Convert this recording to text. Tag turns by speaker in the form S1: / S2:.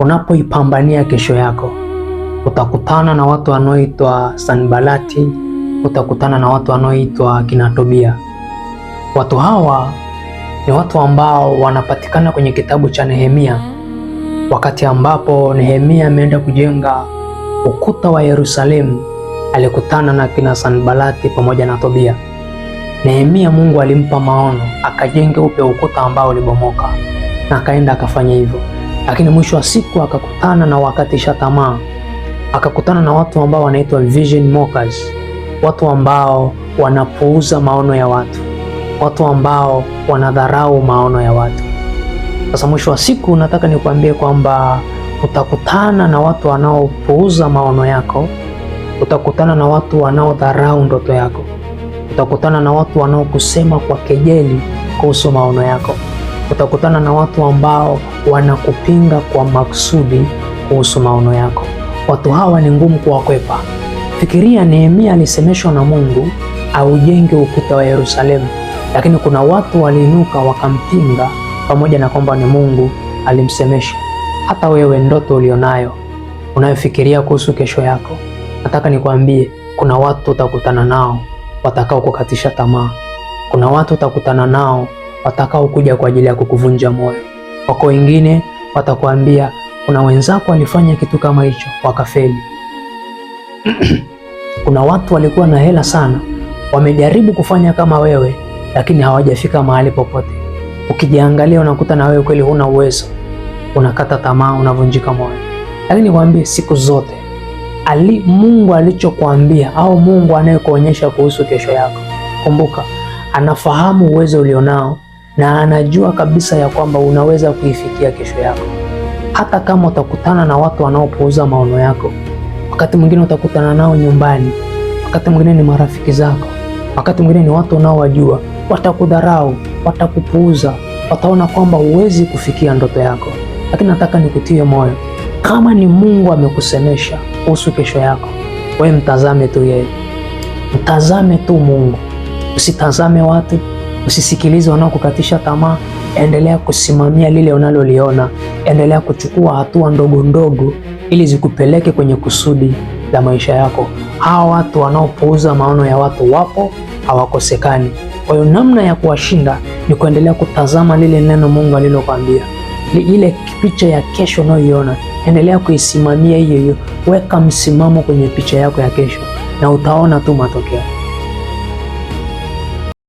S1: Unapoipambania kesho yako, utakutana na watu wanaoitwa Sanbalati, utakutana na watu wanaoitwa kina Tobia. Watu hawa ni watu ambao wanapatikana kwenye kitabu cha Nehemia, wakati ambapo Nehemia ameenda kujenga ukuta wa Yerusalemu. Alikutana na kina Sanbalati pamoja na Tobia. Nehemia Mungu alimpa maono akajenge upya ukuta ambao ulibomoka, na akaenda akafanya hivyo, lakini mwisho wa siku akakutana na wakatisha tamaa, akakutana na watu ambao wanaitwa vision mockers, watu ambao wanapuuza maono ya watu, watu ambao wanadharau maono ya watu. Sasa mwisho wa siku nataka nikwambie kwamba utakutana na watu wanaopuuza maono yako, utakutana na watu wanaodharau ndoto yako, utakutana na watu wanaokusema kwa kejeli kuhusu maono yako, utakutana na watu ambao wanakupinga kwa makusudi kuhusu maono yako. Watu hawa ni ngumu kuwakwepa. Fikiria, Nehemia alisemeshwa na Mungu aujenge ukuta wa Yerusalemu, lakini kuna watu waliinuka wakampinga, pamoja na kwamba ni Mungu alimsemesha. Hata wewe, ndoto ulionayo, unayofikiria kuhusu kesho yako, nataka nikwambie, kuna watu utakutana nao watakao kukatisha tamaa. Kuna watu utakutana nao watakao kuja kwa ajili ya kukuvunja moyo. Wako wengine watakwambia kuna wenzako walifanya kitu kama hicho wakafeli. Kuna watu walikuwa na hela sana, wamejaribu kufanya kama wewe, lakini hawajafika mahali popote. Ukijiangalia unakuta na wewe kweli huna uwezo, unakata tamaa, unavunjika moyo. Lakini nikwambie, siku zote Mungu alichokuambia au Mungu anayekuonyesha kuhusu kesho yako, kumbuka, anafahamu uwezo ulionao na anajua kabisa ya kwamba unaweza kuifikia kesho yako. Hata kama utakutana na watu wanaopuuza maono yako, wakati mwingine utakutana nao nyumbani, wakati mwingine ni marafiki zako, wakati mwingine ni watu unaowajua, watakudharau, watakupuuza, wataona kwamba huwezi kufikia ndoto yako. Lakini nataka nikutie moyo, kama ni Mungu amekusemesha kuhusu kesho yako, wewe mtazame tu yeye, mtazame tu Mungu, usitazame watu, usisikilize wanaokukatisha tamaa. Endelea kusimamia lile unaloliona, endelea kuchukua hatua ndogo ndogo ili zikupeleke kwenye kusudi la maisha yako. Hawa watu wanaopuuza maono ya watu wapo, hawakosekani. Kwa hiyo namna ya kuwashinda ni kuendelea kutazama lile neno Mungu alilokuambia, ile picha ya kesho unayoiona, endelea kuisimamia hiyo. Weka msimamo kwenye picha yako ya kesho na utaona tu matokeo.